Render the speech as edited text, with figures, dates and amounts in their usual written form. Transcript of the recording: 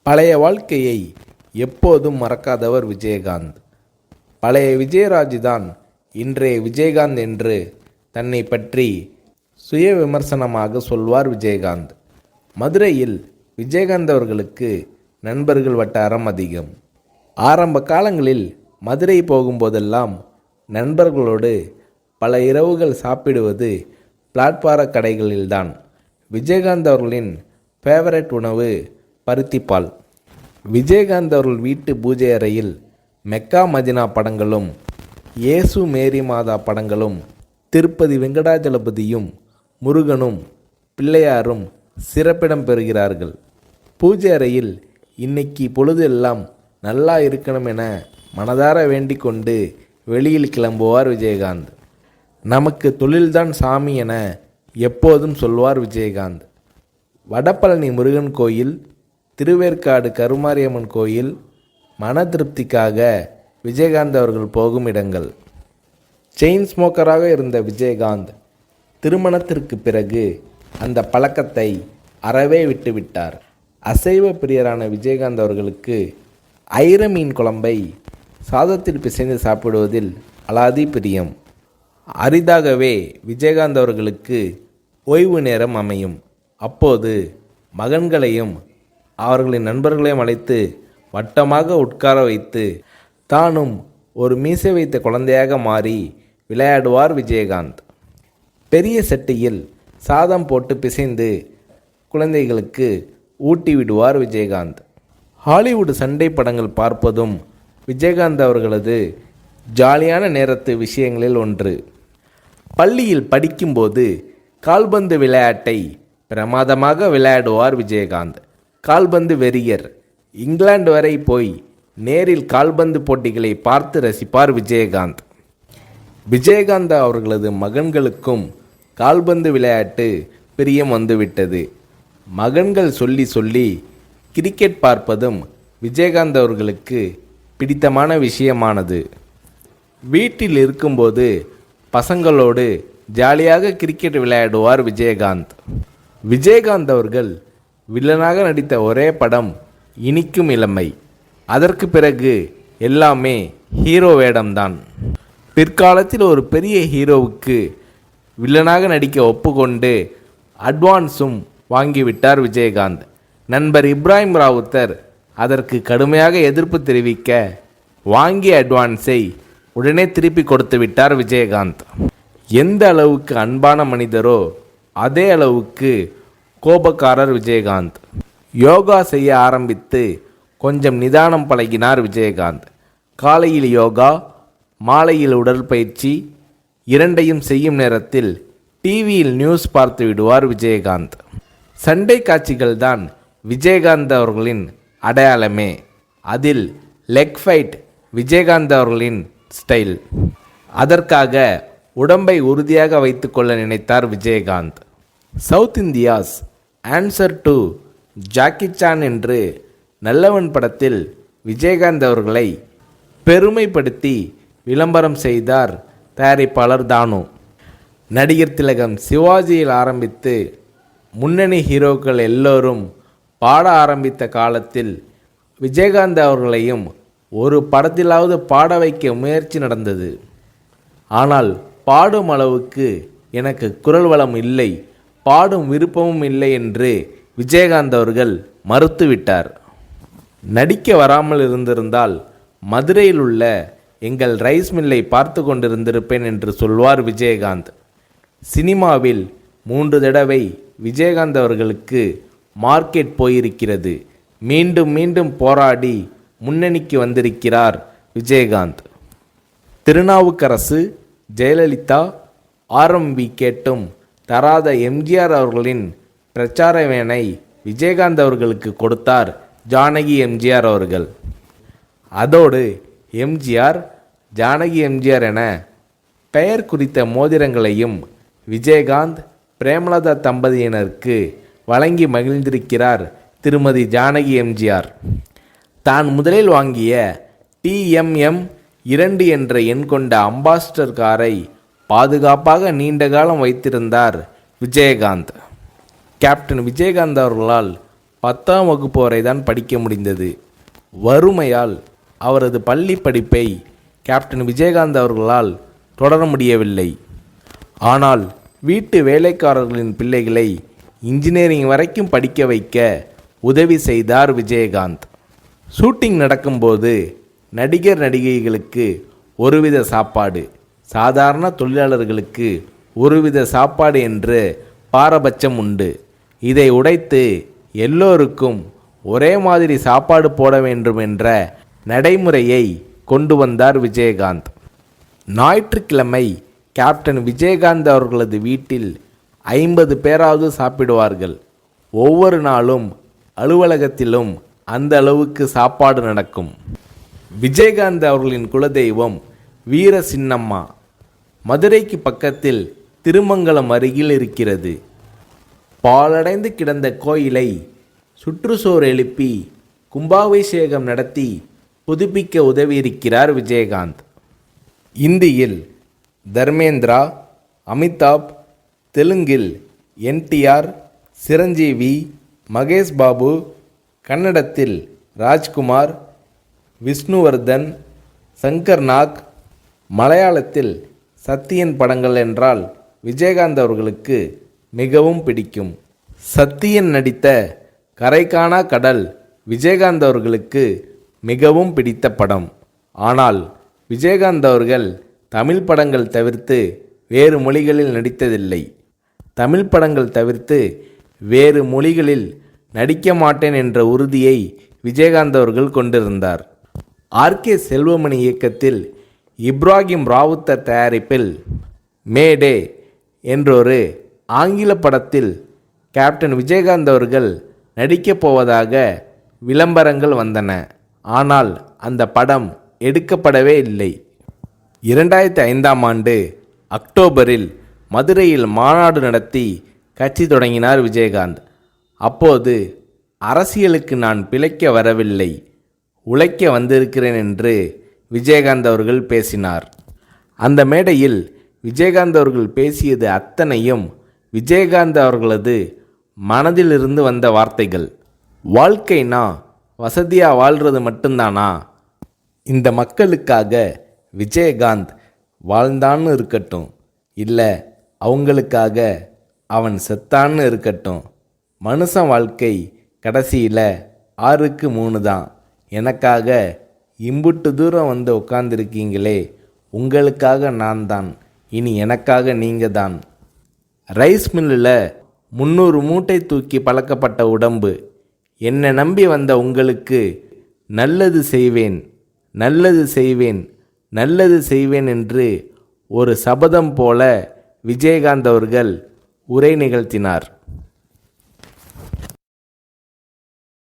பழைய வாழ்க்கையை எப்போதும் மறக்காதவர் விஜயகாந்த். பழைய விஜயராஜ் தான் இன்றைய விஜயகாந்த் என்று தன்னை பற்றி சுய விமர்சனமாக சொல்வார் விஜயகாந்த். மதுரையில் விஜயகாந்த் அவர்களுக்கு நண்பர்கள் வட்டாரம் அதிகம். ஆரம்ப காலங்களில் மதுரை போகும்போதெல்லாம் நண்பர்களோடு பல இரவுகள் சாப்பிடுவது பிளாட்பார கடைகளில்தான். விஜயகாந்த் அவர்களின் ஃபேவரட் உணவு பருத்திப்பால். விஜயகாந்த் அவர்கள் வீட்டு பூஜை அறையில் மெக்கா மதினா படங்களும் இயேசு மேரி மாதா படங்களும் திருப்பதி வெங்கடாஜலபதியும் முருகனும் பிள்ளையாரும் சிறப்பிடம் பெறுகிறார்கள். பூஜை அறையில் இன்னைக்கு பொழுது எல்லாம் நல்லா இருக்கணும் என மனதார வேண்டிக் கொண்டு வெளியில் கிளம்புவார் விஜயகாந்த். நமக்கு தொழில்தான் சாமி என எப்போதும் சொல்வார் விஜயகாந்த். வடபழனி முருகன் கோயில், திருவேற்காடு கருமாரியம்மன் கோயில் மன திருப்திக்காக விஜயகாந்த் அவர்கள் போகும் இடங்கள். செயின் ஸ்மோக்கராக இருந்த விஜயகாந்த் திருமணத்திற்கு பிறகு அந்த பழக்கத்தை அறவே விட்டுவிட்டார். அசைவ பிரியரான விஜயகாந்த் அவர்களுக்கு ஐர மீன் குழம்பை சாதத்தில் பிசைந்து சாப்பிடுவதில் அலாதி பிரியம். அரிதாகவே விஜயகாந்த் அவர்களுக்கு ஓய்வு நேரம் அமையும். அப்போது மகன்களையும் அவர்களின் நண்பர்களையும் அழைத்து வட்டமாக உட்கார வைத்து தானும் ஒரு மீசை வைத்த குழந்தையாக மாறி விளையாடுவார் விஜயகாந்த். பெரிய சட்டியில் சாதம் போட்டு பிசைந்து குழந்தைகளுக்கு ஊட்டி விடுவார் விஜயகாந்த். ஹாலிவுட் சண்டை படங்கள் பார்ப்பதும் விஜயகாந்த் அவர்களது ஜாலியான நேரத்து விஷயங்களில் ஒன்று. பள்ளியில் படிக்கும்போது கால்பந்து விளையாட்டை பிரமாதமாக விளையாடுவார் விஜயகாந்த். கால்பந்து வெறியர். இங்கிலாந்து வரை போய் நேரில் கால்பந்து போட்டிகளை பார்த்து ரசிப்பார் விஜயகாந்த். விஜயகாந்த் அவர்களது மகன்களுக்கும் கால்பந்து விளையாட்டு பிரியம் வந்துவிட்டது. மகன்கள் சொல்லி சொல்லி கிரிக்கெட் பார்ப்பதும் விஜயகாந்த் அவர்களுக்கு பிடித்தமான விஷயமானது. வீட்டில் இருக்கும்போது பசங்களோடு ஜாலியாக கிரிக்கெட் விளையாடுவார் விஜயகாந்த். விஜயகாந்த் அவர்கள் வில்லனாக நடித்த ஒரே படம் இனிக்கும் இளமை. அதற்கு பிறகு எல்லாமே ஹீரோ வேடம்தான். பிற்காலத்தில் ஒரு பெரிய ஹீரோவுக்கு வில்லனாக நடிக்க ஒப்புக்கொண்டு அட்வான்ஸும் வாங்கிவிட்டார் விஜயகாந்த். நண்பர் இப்ராஹிம் ராவுத்தர் அதற்கு கடுமையாக எதிர்ப்பு தெரிவிக்க வாங்கிய அட்வான்ஸை உடனே திருப்பி கொடுத்து விட்டார் விஜயகாந்த். எந்த அளவுக்கு அன்பான மனிதரோ அதே அளவுக்கு கோபக்காரர் விஜயகாந்த். யோகா செய்ய ஆரம்பித்து கொஞ்சம் நிதானம் பழகினார் விஜயகாந்த். காலையில் யோகா, மாலையில் உடற்பயிற்சி இரண்டையும் செய்யும் நேரத்தில் டிவியில் நியூஸ் பார்த்து விடுவார் விஜயகாந்த். சண்டை காட்சிகள் தான் விஜயகாந்த் அவர்களின் அடையாளமே. அதில் லெக் ஃபைட் விஜயகாந்த் அவர்களின் ஸ்டைல். அதற்காக உடம்பை உறுதியாக வைத்துக்கொள்ள நினைத்தார் Vijayakanth. South India's answer to Jackie Chan என்று நல்லவன் படத்தில் விஜயகாந்த் அவர்களை பெருமைப்படுத்தி விளம்பரம் செய்தார் தயாரிப்பாளர் தானு. நடிகர் திலகம் சிவாஜியில் ஆரம்பித்து முன்னணி ஹீரோக்கள் எல்லோரும் பாட ஆரம்பித்த காலத்தில் விஜயகாந்த் அவர்களையும் ஒரு படத்திலாவது பாட வைக்க முயற்சி நடந்தது. ஆனால் பாடும் அளவுக்கு எனக்கு குரல் வளம் இல்லை, பாடும் விருப்பமும் இல்லை என்று விஜயகாந்த் அவர்கள் மறுத்துவிட்டார். நடிக்க வராமல் இருந்திருந்தால் மதுரையில் உள்ள எங்கள் ரைஸ் மில்லை பார்த்து கொண்டிருந்திருப்பேன் என்று சொல்வார் விஜயகாந்த். சினிமாவில் 3 தடவை விஜயகாந்த் அவர்களுக்கு மார்க்கெட் போயிருக்கிறது. மீண்டும் மீண்டும் போராடி முன்னணிக்கு வந்திருக்கிறார் விஜயகாந்த். திருநாவுக்கரசு, ஜெயலலிதா, ஆர்எம்பி கேட்டும் தராத எம்ஜிஆர் அவர்களின் பிரச்சார வேனை விஜயகாந்த் அவர்களுக்கு கொடுத்தார் ஜானகி எம்ஜிஆர் அவர்கள். அதோடு எம்ஜிஆர், ஜானகி எம்ஜிஆர் என பெயர் குறித்த மோதிரங்களையும் விஜயகாந்த், பிரேமலதா தம்பதியினருக்கு வழங்கி மகிழ்ந்திருக்கிறார் திருமதி ஜானகி எம்ஜிஆர். தான் முதலில் வாங்கிய TMM 2 என்ற எண் கொண்ட அம்பாஸ்டர் காரை பாதுகாப்பாக நீண்ட காலம் வைத்திருந்தார் விஜயகாந்த். கேப்டன் விஜயகாந்த் அவர்களால் 10ஆம் வகுப்பு வரை தான் படிக்க முடிந்தது. வறுமையால் அவரது பள்ளி படிப்பை கேப்டன் விஜயகாந்த் அவர்களால் தொடர முடியவில்லை. ஆனால் வீட்டு வேலைக்காரர்களின் பிள்ளைகளை இன்ஜினியரிங் வரைக்கும் படிக்க வைக்க உதவி செய்தார் விஜயகாந்த். ஷூட்டிங் நடக்கும்போது நடிகர் நடிகைகளுக்கு ஒருவித சாப்பாடு, சாதாரண தொழிலாளர்களுக்கு ஒருவித சாப்பாடு என்று பாரபட்சம் உண்டு. இதை உடைத்து எல்லோருக்கும் ஒரே மாதிரி சாப்பாடு போட வேண்டும் என்ற நடைமுறையை கொண்டு வந்தார் விஜயகாந்த். ஞாயிற்றுக்கிழமை கேப்டன் விஜயகாந்த் அவர்களது வீட்டில் 50 பேராவது சாப்பிடுவார்கள். ஒவ்வொரு நாளும் அலுவலகத்திலும் அந்த அளவுக்கு சாப்பாடு நடக்கும். விஜயகாந்த் அவர்களின் குலதெய்வம் வீர சின்னம்மா மதுரைக்கு பக்கத்தில் திருமங்கலம் அருகில் இருக்கிறது. பாழடைந்து கிடந்த கோயிலை சுற்றுச்சுவர் எழுப்பி கும்பாபிஷேகம் நடத்தி புதுப்பிக்க உதவியிருக்கிறார் விஜயகாந்த். இந்தியில் தர்மேந்திரா, அமிதாப், தெலுங்கில் NTR, சிரஞ்சீவி, மகேஷ் பாபு, கன்னடத்தில் ராஜ்குமார், விஷ்ணுவர்தன், சங்கர் நாக், மலையாளத்தில் சத்யன் படங்கள் என்றால் விஜயகாந்த் அவர்களுக்கு மிகவும் பிடிக்கும். சத்யன் நடித்த கரைகாணா கடல் விஜயகாந்த் அவர்களுக்கு மிகவும் பிடித்த படம். ஆனால் விஜயகாந்த் அவர்கள் தமிழ் படங்கள் தவிர்த்து வேறு மொழிகளில் நடித்ததில்லை. தமிழ் படங்கள் தவிர்த்து வேறு மொழிகளில் நடிக்க மாட்டேன் என்ற உறுதியை விஜயகாந்த் அவர்கள் கொண்டிருந்தார். RK செல்வமணி இயக்கத்தில் இப்ராஹிம் ராவுத்தர் தயாரிப்பில் மேடே என்றொரு ஆங்கில படத்தில் கேப்டன் விஜயகாந்த் அவர்கள் நடிக்கப் போவதாக விளம்பரங்கள் வந்தன. ஆனால் அந்த படம் எடுக்கப்படவே இல்லை. 2005ஆம் ஆண்டு அக்டோபரில் மதுரையில் மாநாடு நடத்தி கட்சி தொடங்கினார் விஜயகாந்த். அப்போது அரசியலுக்கு நான் பிழைக்க வரவில்லை, உழைக்க வந்திருக்கிறேன் என்று விஜயகாந்த் அவர்கள் பேசினார். அந்த மேடையில் விஜயகாந்த் அவர்கள் பேசியது அத்தனையும் விஜயகாந்த் அவர்களது மனதிலிருந்து வந்த வார்த்தைகள். வாழ்க்கைனா வசதியாக வாழ்கிறது மட்டும்தானா? இந்த மக்களுக்காக விஜயகாந்த் வாழ்ந்தான்னு இருக்கட்டும், இல்லை அவங்களுக்காக அவன் செத்தான்னு இருக்கட்டும், மனுஷன் வாழ்க்கை கடைசியில் 6க்கு 3 தான். எனக்காக இம்புட்டு தூரம் வந்து உட்காந்துருக்கீங்களே, உங்களுக்காக நான் தான், இனி எனக்காக நீங்கள் தான். ரைஸ் மில்லில் 300 மூட்டை தூக்கி பழக்கப்பட்ட உடம்பு, என்னை நம்பி வந்த உங்களுக்கு நல்லது செய்வேன், நல்லது செய்வேன், நல்லது செய்வேன் என்று ஒரு சபதம் போல விஜயகாந்த் அவர்கள் உரை நிகழ்த்தினார்.